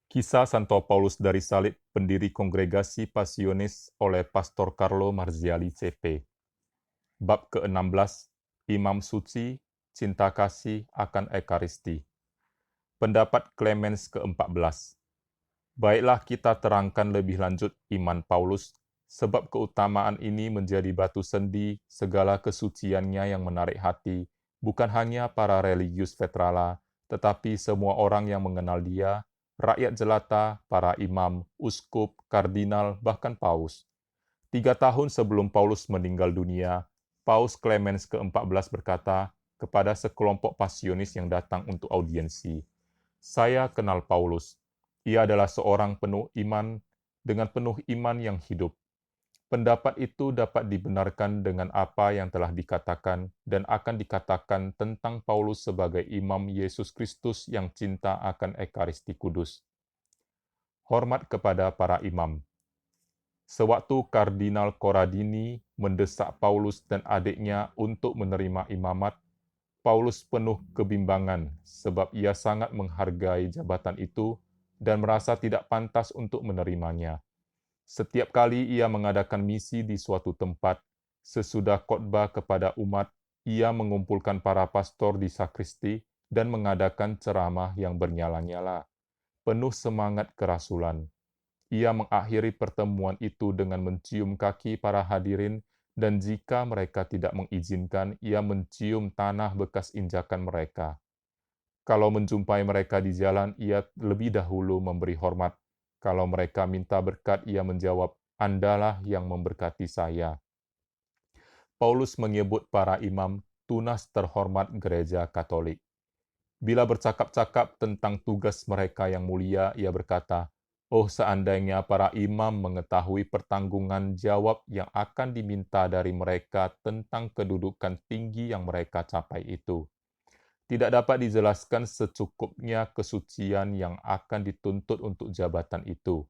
Kisah Santo Paulus dari Salib, pendiri Kongregasi Pasionis oleh Pastor Carlo Marziali CP. Bab ke-16, Imam Suci, Cinta Kasih akan Ekaristi. Pendapat Clemens ke-14. Baiklah kita terangkan lebih lanjut iman Paulus, sebab keutamaan ini menjadi batu sendi segala kesuciannya yang menarik hati, bukan hanya para religius veterala, tetapi semua orang yang mengenal dia, rakyat jelata, para imam, uskup, kardinal, bahkan paus. 3 tahun sebelum Paulus meninggal dunia, Paus Clemens ke-14 berkata kepada sekelompok pasionis yang datang untuk audiensi, "Saya kenal Paulus. Ia adalah seorang penuh iman dengan penuh iman yang hidup. Pendapat itu dapat dibenarkan dengan apa yang telah dikatakan dan akan dikatakan tentang Paulus sebagai imam Yesus Kristus yang cinta akan Ekaristi Kudus. Hormat kepada para imam." Sewaktu Kardinal Corradini mendesak Paulus dan adiknya untuk menerima imamat, Paulus penuh kebimbangan sebab ia sangat menghargai jabatan itu dan merasa tidak pantas untuk menerimanya. Setiap kali ia mengadakan misi di suatu tempat, sesudah khotbah kepada umat, ia mengumpulkan para pastor di sakristi dan mengadakan ceramah yang bernyala-nyala, penuh semangat kerasulan. Ia mengakhiri pertemuan itu dengan mencium kaki para hadirin, dan jika mereka tidak mengizinkan, ia mencium tanah bekas injakan mereka. Kalau menjumpai mereka di jalan, ia lebih dahulu memberi hormat. Kalau mereka minta berkat, ia menjawab, "Andalah yang memberkati saya." Paulus menyebut para imam tunas terhormat gereja Katolik. Bila bercakap-cakap tentang tugas mereka yang mulia, ia berkata, "Oh, seandainya para imam mengetahui pertanggungan jawab yang akan diminta dari mereka tentang kedudukan tinggi yang mereka capai itu. Tidak dapat dijelaskan secukupnya kesucian yang akan dituntut untuk jabatan itu.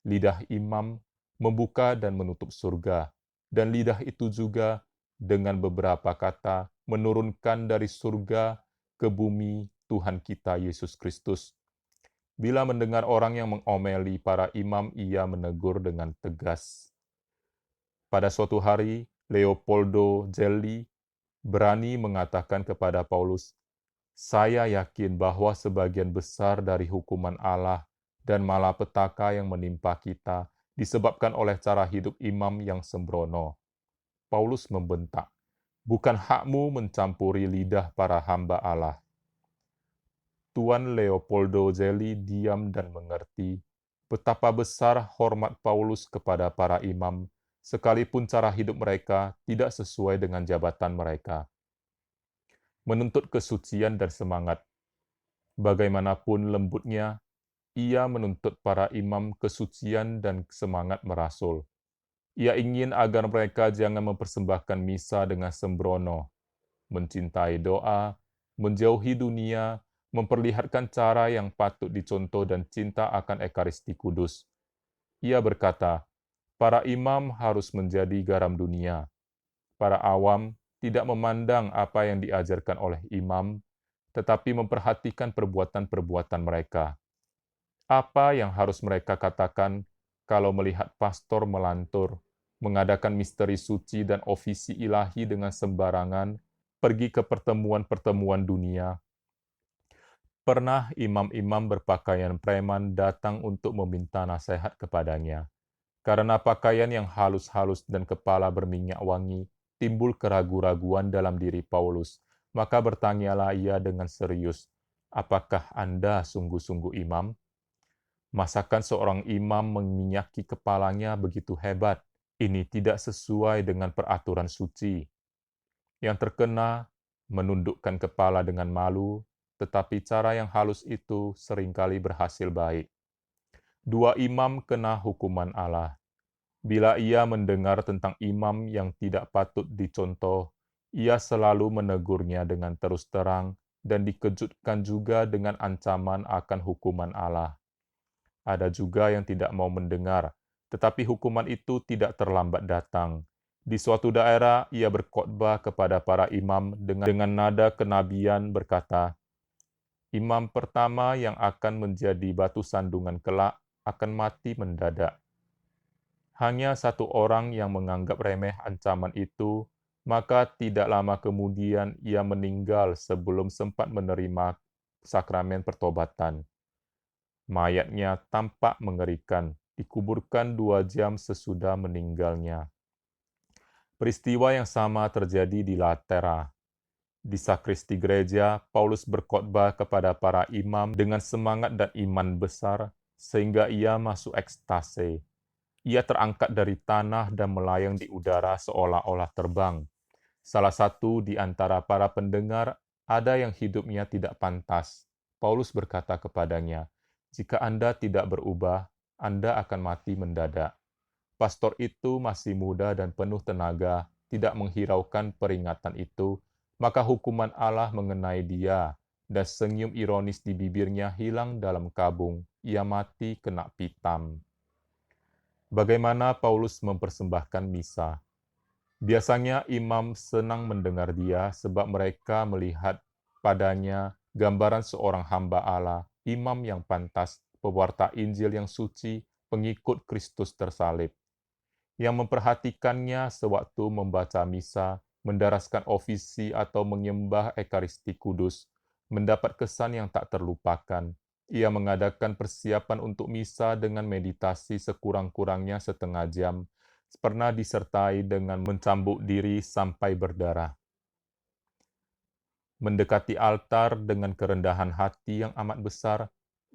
Lidah imam membuka dan menutup surga, dan lidah itu juga dengan beberapa kata menurunkan dari surga ke bumi Tuhan kita Yesus Kristus. Bila mendengar orang yang mengomeli para imam, ia menegur dengan tegas." Pada suatu hari, Leopoldo Gelli berani mengatakan kepada Paulus, "Saya yakin bahwa sebagian besar dari hukuman Allah dan malapetaka yang menimpa kita disebabkan oleh cara hidup imam yang sembrono." Paulus membentak, "Bukan hakmu mencampuri lidah para hamba Allah." Tuan Leopoldo Gelli diam dan mengerti betapa besar hormat Paulus kepada para imam, sekalipun cara hidup mereka tidak sesuai dengan jabatan mereka. Menuntut kesucian dan semangat. Bagaimanapun lembutnya, ia menuntut para imam kesucian dan semangat merasul. Ia ingin agar mereka jangan mempersembahkan misa dengan sembrono, mencintai doa, menjauhi dunia, memperlihatkan cara yang patut dicontoh dan cinta akan Ekaristi Kudus. Ia berkata, para imam harus menjadi garam dunia. Para awam tidak memandang apa yang diajarkan oleh imam, tetapi memperhatikan perbuatan-perbuatan mereka. Apa yang harus mereka katakan kalau melihat pastor melantur, mengadakan misteri suci dan ofisi ilahi dengan sembarangan, pergi ke pertemuan-pertemuan dunia? Pernah imam-imam berpakaian preman datang untuk meminta nasihat kepadanya. Karena pakaian yang halus-halus dan kepala berminyak wangi, timbul keraguan-raguan dalam diri Paulus. Maka bertanyalah ia dengan serius, "Apakah Anda sungguh-sungguh imam? Masakan seorang imam meminyaki kepalanya begitu hebat? Ini tidak sesuai dengan peraturan suci." Yang terkena menundukkan kepala dengan malu, tetapi cara yang halus itu seringkali berhasil baik. Dua imam kena hukuman Allah. Bila ia mendengar tentang imam yang tidak patut dicontoh, ia selalu menegurnya dengan terus terang dan dikejutkan juga dengan ancaman akan hukuman Allah. Ada juga yang tidak mau mendengar, tetapi hukuman itu tidak terlambat datang. Di suatu daerah, ia berkhotbah kepada para imam dengan nada kenabian berkata, Imam pertama yang akan menjadi batu sandungan kelak akan mati mendadak. Hanya satu orang yang menganggap remeh ancaman itu, maka tidak lama kemudian ia meninggal sebelum sempat menerima sakramen pertobatan. Mayatnya tampak mengerikan, dikuburkan 2 jam sesudah meninggalnya. Peristiwa yang sama terjadi di Latera. Di sakristi gereja, Paulus berkhotbah kepada para imam dengan semangat dan iman besar, sehingga ia masuk ekstase. Ia terangkat dari tanah dan melayang di udara seolah-olah terbang. Salah satu di antara para pendengar ada yang hidupnya tidak pantas. Paulus berkata kepadanya, "Jika Anda tidak berubah, Anda akan mati mendadak." Pastor itu masih muda dan penuh tenaga, tidak menghiraukan peringatan itu, maka hukuman Allah mengenai dia, dan senyum ironis di bibirnya hilang dalam kabung. Ia mati kena pitam. Bagaimana Paulus mempersembahkan misa? Biasanya imam senang mendengar dia sebab mereka melihat padanya gambaran seorang hamba Allah, imam yang pantas, pewarta Injil yang suci, pengikut Kristus tersalib, yang memperhatikannya sewaktu membaca misa, mendaraskan ofisi atau menyembah Ekaristi Kudus, mendapat kesan yang tak terlupakan. Ia mengadakan persiapan untuk misa dengan meditasi sekurang-kurangnya setengah jam, pernah disertai dengan mencambuk diri sampai berdarah. Mendekati altar dengan kerendahan hati yang amat besar,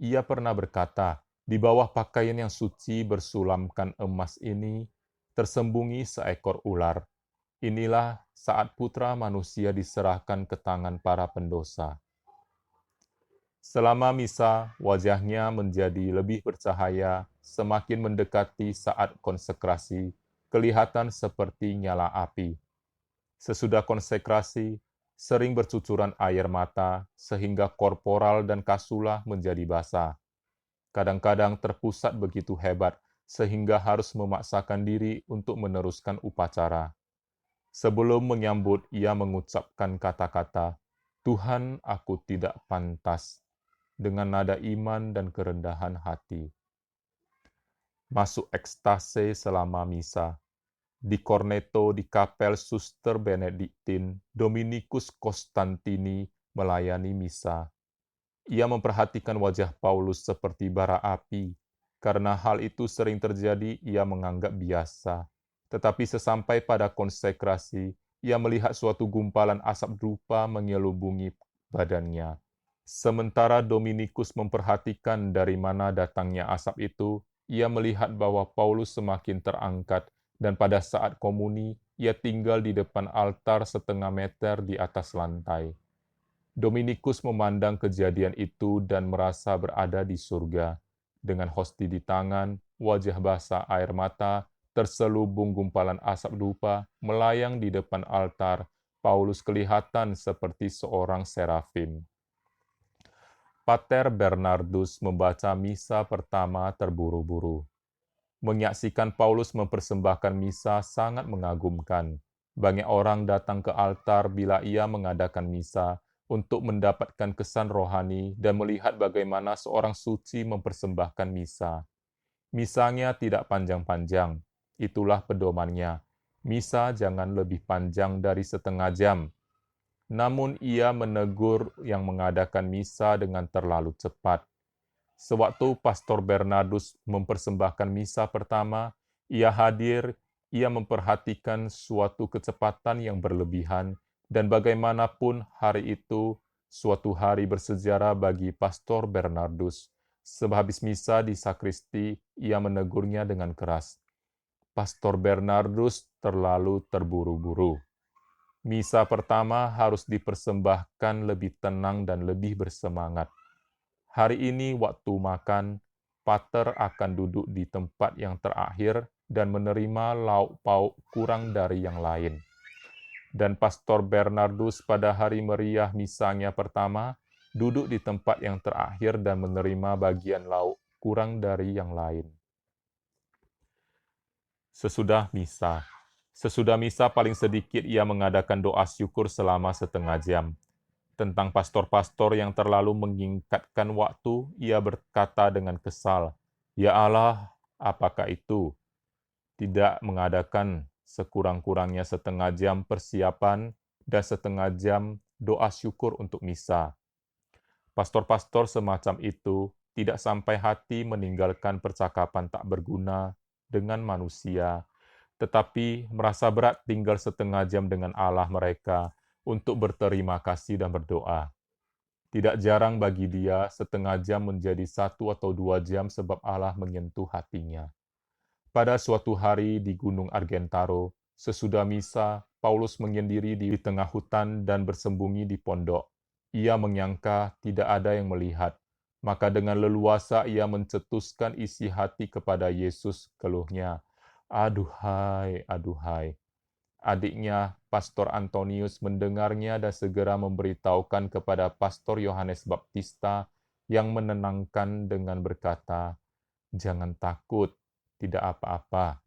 ia pernah berkata, "Di bawah pakaian yang suci bersulamkan emas ini, tersembunyi seekor ular. Inilah saat putra manusia diserahkan ke tangan para pendosa." Selama misa, wajahnya menjadi lebih bercahaya, semakin mendekati saat konsekrasi, kelihatan seperti nyala api. Sesudah konsekrasi, sering bercucuran air mata, sehingga korporal dan kasula menjadi basah. Kadang-kadang terpusat begitu hebat, sehingga harus memaksakan diri untuk meneruskan upacara. Sebelum menyambut, ia mengucapkan kata-kata, "Tuhan, aku tidak pantas," dengan nada iman dan kerendahan hati. Masuk ekstase selama misa. Di Corneto di kapel Suster Benediktin, Dominikus Konstantini melayani misa. Ia memperhatikan wajah Paulus seperti bara api. Karena hal itu sering terjadi, ia menganggap biasa. Tetapi sesampai pada konsekrasi, ia melihat suatu gumpalan asap dupa menyelubungi badannya. Sementara Dominikus memperhatikan dari mana datangnya asap itu, ia melihat bahwa Paulus semakin terangkat, dan pada saat komuni, ia tinggal di depan altar setengah meter di atas lantai. Dominikus memandang kejadian itu dan merasa berada di surga. Dengan hosti di tangan, wajah basah air mata, terselubung gumpalan asap dupa, melayang di depan altar, Paulus kelihatan seperti seorang serafim. Pater Bernardus membaca misa pertama terburu-buru. Menyaksikan Paulus mempersembahkan misa sangat mengagumkan. Banyak orang datang ke altar bila ia mengadakan misa untuk mendapatkan kesan rohani dan melihat bagaimana seorang suci mempersembahkan misa. Misanya tidak panjang-panjang, itulah pedomannya. Misa jangan lebih panjang dari setengah jam. Namun ia menegur yang mengadakan misa dengan terlalu cepat. Sewaktu Pastor Bernardus mempersembahkan misa pertama, ia hadir, ia memperhatikan suatu kecepatan yang berlebihan, dan bagaimanapun hari itu suatu hari bersejarah bagi Pastor Bernardus. Sehabis misa di sakristi, ia menegurnya dengan keras. Pastor Bernardus terlalu terburu-buru. Misa pertama harus dipersembahkan lebih tenang dan lebih bersemangat. Hari ini waktu makan, pater akan duduk di tempat yang terakhir dan menerima lauk pauk kurang dari yang lain. Dan Pastor Bernardus pada hari meriah misanya pertama, duduk di tempat yang terakhir dan menerima bagian lauk kurang dari yang lain. Sesudah misa paling sedikit ia mengadakan doa syukur selama setengah jam. Tentang pastor-pastor yang terlalu menyingkatkan waktu, ia berkata dengan kesal, "Ya Allah, apakah itu? Tidak mengadakan sekurang-kurangnya setengah jam persiapan dan setengah jam doa syukur untuk misa." Pastor-pastor semacam itu tidak sampai hati meninggalkan percakapan tak berguna dengan manusia, tetapi merasa berat tinggal setengah jam dengan Allah mereka untuk berterima kasih dan berdoa. Tidak jarang bagi dia setengah jam menjadi 1 atau 2 jam sebab Allah menyentuh hatinya. Pada suatu hari di Gunung Argentaro, sesudah misa, Paulus menyendiri di tengah hutan dan bersembunyi di pondok. Ia menyangka tidak ada yang melihat, maka dengan leluasa ia mencetuskan isi hati kepada Yesus, keluhnya, "Aduhai, aduhai." Adiknya, Pastor Antonius, mendengarnya dan segera memberitahukan kepada Pastor Yohanes Baptista yang menenangkan dengan berkata, "Jangan takut, tidak apa-apa."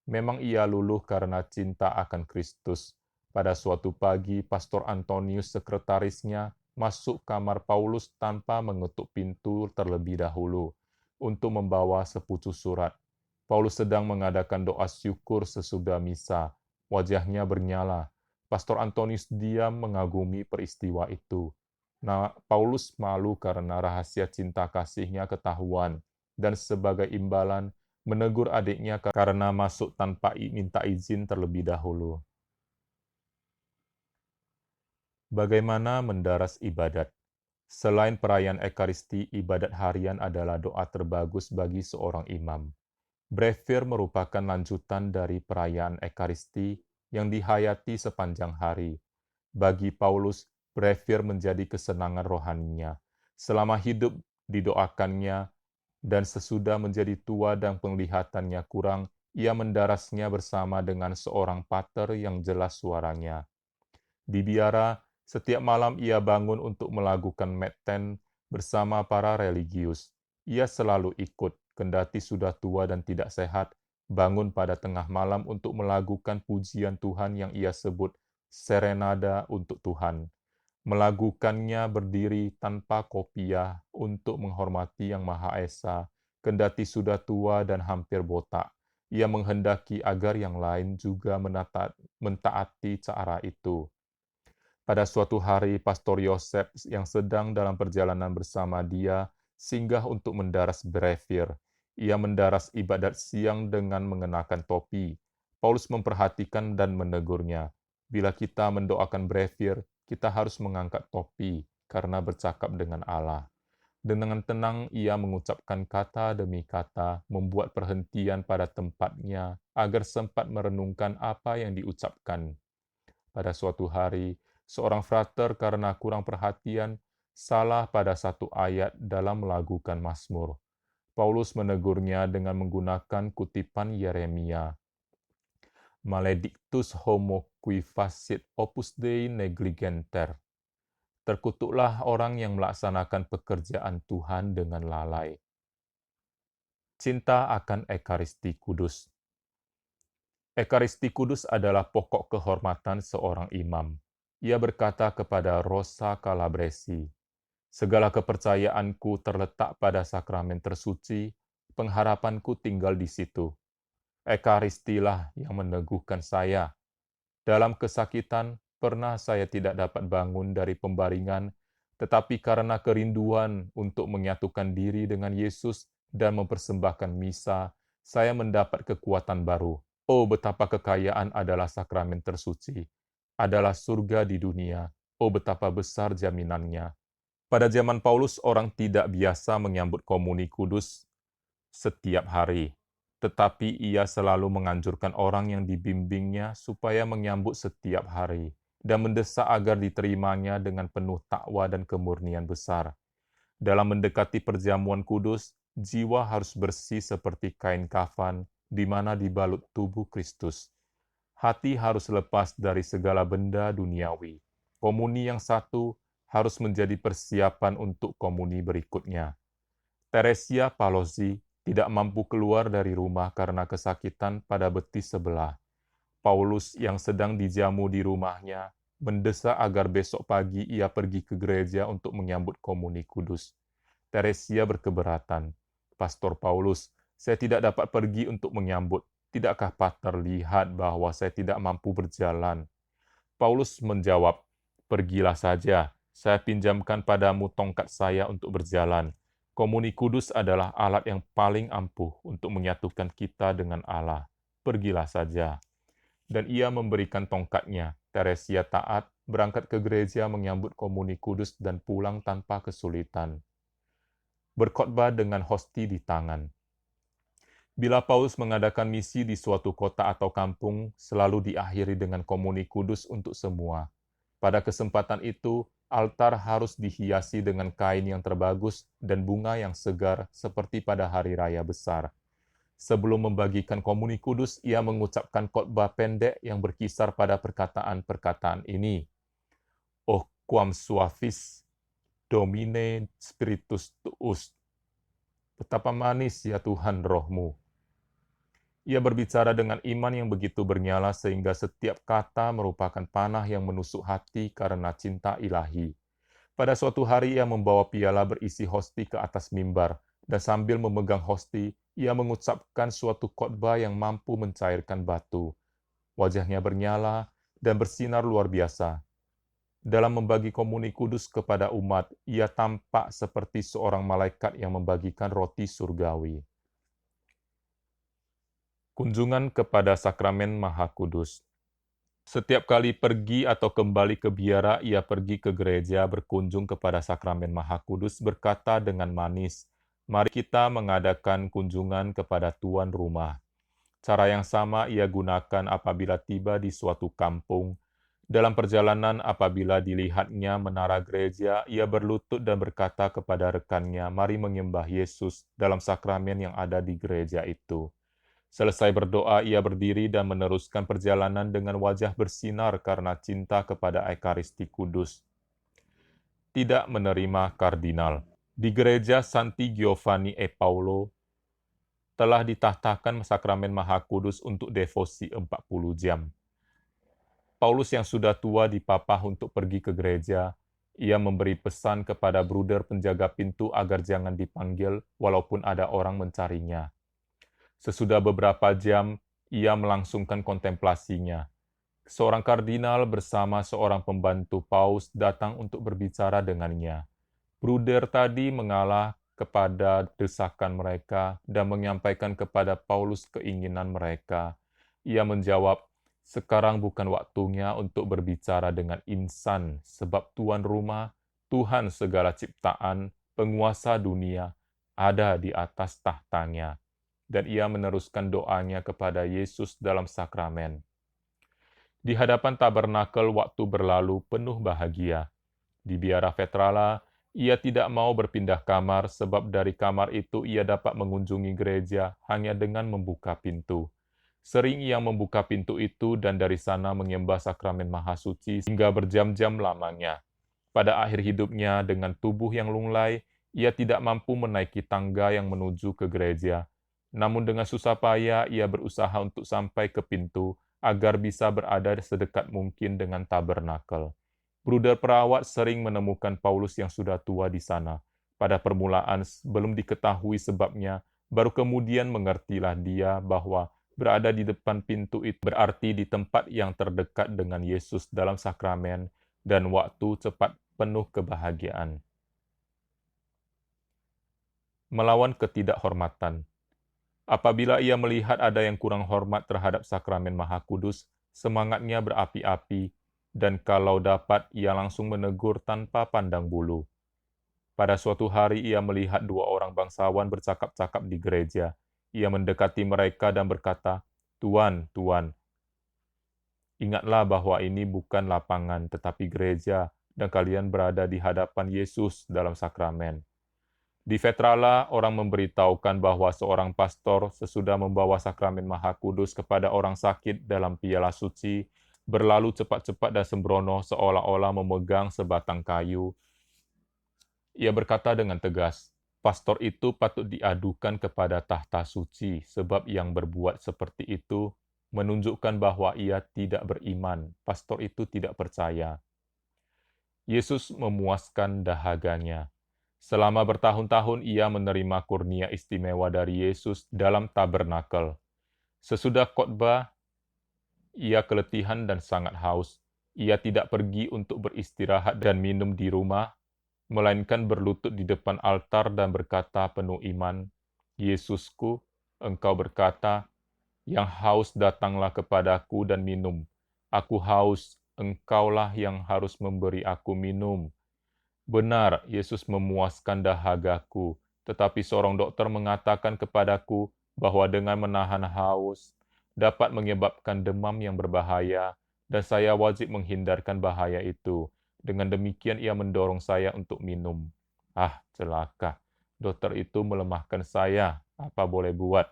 Memang ia luluh karena cinta akan Kristus. Pada suatu pagi, Pastor Antonius, sekretarisnya, masuk kamar Paulus tanpa mengetuk pintu terlebih dahulu untuk membawa sepucuk surat. Paulus sedang mengadakan doa syukur sesudah misa. Wajahnya bernyala. Pastor Antonius diam mengagumi peristiwa itu. Nah, Paulus malu karena rahasia cinta kasihnya ketahuan, dan sebagai imbalan menegur adiknya karena masuk tanpa minta izin terlebih dahulu. Bagaimana mendaras ibadat? Selain perayaan Ekaristi, ibadat harian adalah doa terbagus bagi seorang imam. Brevir merupakan lanjutan dari perayaan Ekaristi yang dihayati sepanjang hari. Bagi Paulus, brevir menjadi kesenangan rohaninya. Selama hidup didoakannya, dan sesudah menjadi tua dan penglihatannya kurang, ia mendarasnya bersama dengan seorang pater yang jelas suaranya. Di biara, setiap malam ia bangun untuk melakukan meten bersama para religius. Ia selalu ikut, kendati sudah tua dan tidak sehat, bangun pada tengah malam untuk melakukan pujian Tuhan yang ia sebut serenada untuk Tuhan. Melakukannya berdiri tanpa kopiah untuk menghormati Yang Maha Esa, kendati sudah tua dan hampir botak. Ia menghendaki agar yang lain juga mentaati cara itu. Pada suatu hari, Pastor Yosef yang sedang dalam perjalanan bersama dia singgah untuk mendaras brevir. Ia mendaras ibadat siang dengan mengenakan topi. Paulus memperhatikan dan menegurnya. Bila kita mendoakan brevir, kita harus mengangkat topi karena bercakap dengan Allah. Dengan tenang ia mengucapkan kata demi kata, membuat perhentian pada tempatnya agar sempat merenungkan apa yang diucapkan. Pada suatu hari, seorang frater karena kurang perhatian salah pada satu ayat dalam melakukan Mazmur. Paulus menegurnya dengan menggunakan kutipan Yeremia. Maledictus homo qui facit opus Dei negligenter. Terkutuklah orang yang melaksanakan pekerjaan Tuhan dengan lalai. Cinta akan Ekaristi Kudus. Ekaristi Kudus adalah pokok kehormatan seorang imam. Ia berkata kepada Rosa Calabresi, "Segala kepercayaanku terletak pada sakramen tersuci, pengharapanku tinggal di situ. Ekaristilah yang meneguhkan saya. Dalam kesakitan, pernah saya tidak dapat bangun dari pembaringan, tetapi karena kerinduan untuk menyatukan diri dengan Yesus dan mempersembahkan misa, saya mendapat kekuatan baru. Oh, betapa kekayaan adalah sakramen tersuci, adalah surga di dunia. Oh, betapa besar jaminannya." Pada zaman Paulus, orang tidak biasa menyambut komuni kudus setiap hari, tetapi ia selalu menganjurkan orang yang dibimbingnya supaya menyambut setiap hari dan mendesak agar diterimanya dengan penuh takwa dan kemurnian besar. Dalam mendekati perjamuan kudus, jiwa harus bersih seperti kain kafan di mana dibalut tubuh Kristus. Hati harus lepas dari segala benda duniawi. Komuni yang satu harus menjadi persiapan untuk komuni berikutnya. Teresia Palozzi tidak mampu keluar dari rumah karena kesakitan pada betis sebelah. Paulus yang sedang dijamu di rumahnya mendesak agar besok pagi ia pergi ke gereja untuk menyambut komuni kudus. Teresia berkeberatan. Pastor Paulus, saya tidak dapat pergi untuk menyambut. Tidakkah Pater lihat bahwa saya tidak mampu berjalan? Paulus menjawab, pergilah saja, saya pinjamkan padamu tongkat saya untuk berjalan. Komuni kudus adalah alat yang paling ampuh untuk menyatukan kita dengan Allah. Pergilah saja. Dan ia memberikan tongkatnya. Teresia taat, berangkat ke gereja menyambut komuni kudus dan pulang tanpa kesulitan. Berkhotbah dengan hosti di tangan. Bila Paulus mengadakan misi di suatu kota atau kampung, selalu diakhiri dengan komuni kudus untuk semua. Pada kesempatan itu, altar harus dihiasi dengan kain yang terbagus dan bunga yang segar seperti pada hari raya besar. Sebelum membagikan komuni kudus, ia mengucapkan khotbah pendek yang berkisar pada perkataan-perkataan ini. O quam suavis, Domine Spiritus tuus. Betapa manis ya Tuhan rohmu. Ia berbicara dengan iman yang begitu bernyala sehingga setiap kata merupakan panah yang menusuk hati karena cinta ilahi. Pada suatu hari ia membawa piala berisi hosti ke atas mimbar, dan sambil memegang hosti, ia mengucapkan suatu khotbah yang mampu mencairkan batu. Wajahnya bernyala dan bersinar luar biasa. Dalam membagi komuni kudus kepada umat, ia tampak seperti seorang malaikat yang membagikan roti surgawi. Kunjungan kepada Sakramen Maha Kudus. Setiap kali pergi atau kembali ke biara, ia pergi ke gereja berkunjung kepada Sakramen Maha Kudus berkata dengan manis, mari kita mengadakan kunjungan kepada tuan rumah. Cara yang sama ia gunakan apabila tiba di suatu kampung. Dalam perjalanan apabila dilihatnya menara gereja, ia berlutut dan berkata kepada rekannya, mari menyembah Yesus dalam sakramen yang ada di gereja itu. Selesai berdoa, ia berdiri dan meneruskan perjalanan dengan wajah bersinar karena cinta kepada Ekaristi Kudus. Tidak menerima kardinal. Di gereja Santi Giovanni e Paolo telah ditahtakan sakramen Maha Kudus untuk devosi 40 jam. Paulus yang sudah tua dipapah untuk pergi ke gereja. Ia memberi pesan kepada bruder penjaga pintu agar jangan dipanggil walaupun ada orang mencarinya. Sesudah beberapa jam, ia melangsungkan kontemplasinya. Seorang kardinal bersama seorang pembantu paus datang untuk berbicara dengannya. Bruder tadi mengalah kepada desakan mereka dan menyampaikan kepada Paulus keinginan mereka. Ia menjawab, sekarang bukan waktunya untuk berbicara dengan insan, sebab tuan rumah, Tuhan segala ciptaan, penguasa dunia, ada di atas tahtanya. Dan ia meneruskan doanya kepada Yesus dalam sakramen. Di hadapan tabernakel waktu berlalu penuh bahagia. Di biara Vetrala, ia tidak mau berpindah kamar sebab dari kamar itu ia dapat mengunjungi gereja hanya dengan membuka pintu. Sering ia membuka pintu itu dan dari sana menyembah sakramen Maha Suci hingga berjam-jam lamanya. Pada akhir hidupnya dengan tubuh yang lunglai, ia tidak mampu menaiki tangga yang menuju ke gereja. Namun dengan susah payah ia berusaha untuk sampai ke pintu agar bisa berada sedekat mungkin dengan tabernakel. Bruder perawat sering menemukan Paulus yang sudah tua di sana. Pada permulaan belum diketahui sebabnya, baru kemudian mengertilah dia bahwa berada di depan pintu itu berarti di tempat yang terdekat dengan Yesus dalam sakramen dan waktu cepat penuh kebahagiaan. Melawan ketidakhormatan. Apabila ia melihat ada yang kurang hormat terhadap sakramen Maha Kudus, semangatnya berapi-api, dan kalau dapat ia langsung menegur tanpa pandang bulu. Pada suatu hari ia melihat 2 orang bangsawan bercakap-cakap di gereja. Ia mendekati mereka dan berkata, "Tuan, Tuan, ingatlah bahwa ini bukan lapangan tetapi gereja, dan kalian berada di hadapan Yesus dalam sakramen." Di Vetrala, orang memberitahukan bahwa seorang pastor sesudah membawa sakramen Maha Kudus kepada orang sakit dalam piala suci, berlalu cepat-cepat dan sembrono seolah-olah memegang sebatang kayu. Ia berkata dengan tegas, pastor itu patut diadukan kepada tahta suci, sebab yang berbuat seperti itu menunjukkan bahwa ia tidak beriman. Pastor itu tidak percaya. Yesus memuaskan dahaganya. Selama bertahun-tahun ia menerima kurnia istimewa dari Yesus dalam tabernakel. Sesudah khotbah, ia keletihan dan sangat haus. Ia tidak pergi untuk beristirahat dan minum di rumah, melainkan berlutut di depan altar dan berkata penuh iman, "Yesusku, Engkau berkata, yang haus datanglah kepadaku dan minum. Aku haus, Engkaulah yang harus memberi aku minum." Benar, Yesus memuaskan dahagaku, tetapi seorang dokter mengatakan kepadaku bahwa dengan menahan haus dapat menyebabkan demam yang berbahaya, dan saya wajib menghindarkan bahaya itu. Dengan demikian ia mendorong saya untuk minum. Ah, celaka. Dokter itu melemahkan saya. Apa boleh buat?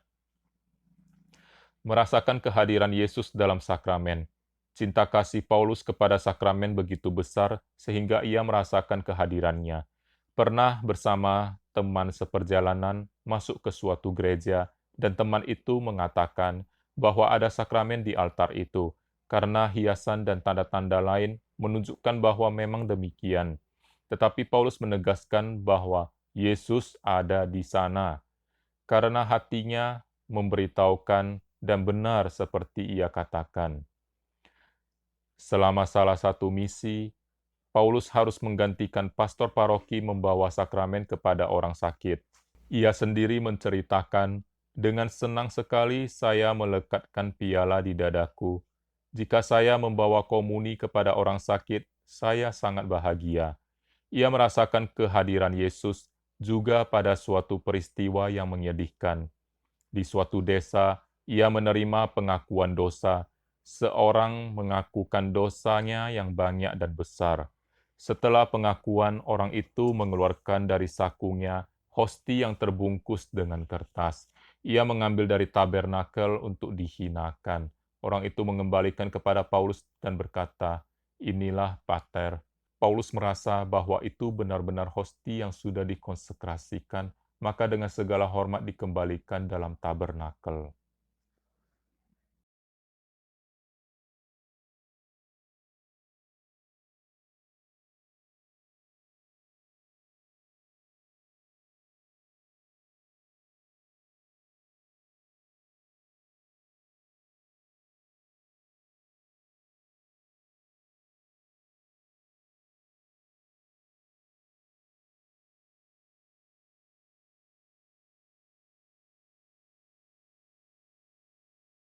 Merasakan kehadiran Yesus dalam sakramen. Cinta kasih Paulus kepada sakramen begitu besar sehingga ia merasakan kehadirannya. Pernah bersama teman seperjalanan masuk ke suatu gereja dan teman itu mengatakan bahwa ada sakramen di altar itu karena hiasan dan tanda-tanda lain menunjukkan bahwa memang demikian. Tetapi Paulus menegaskan bahwa Yesus ada di sana karena hatinya memberitahukan dan benar seperti ia katakan. Selama salah satu misi, Paulus harus menggantikan pastor paroki membawa sakramen kepada orang sakit. Ia sendiri menceritakan, "Dengan senang sekali saya melekatkan piala di dadaku. Jika saya membawa komuni kepada orang sakit, saya sangat bahagia." Ia merasakan kehadiran Yesus juga pada suatu peristiwa yang menyedihkan. Di suatu desa, ia menerima pengakuan dosa. Seorang mengakukan dosanya yang banyak dan besar. Setelah pengakuan, orang itu mengeluarkan dari sakunya hosti yang terbungkus dengan kertas. Ia mengambil dari tabernakel untuk dihinakan. Orang itu mengembalikan kepada Paulus dan berkata, "Inilah Pater." Paulus merasa bahwa itu benar-benar hosti yang sudah dikonsekrasikan, maka dengan segala hormat dikembalikan dalam tabernakel.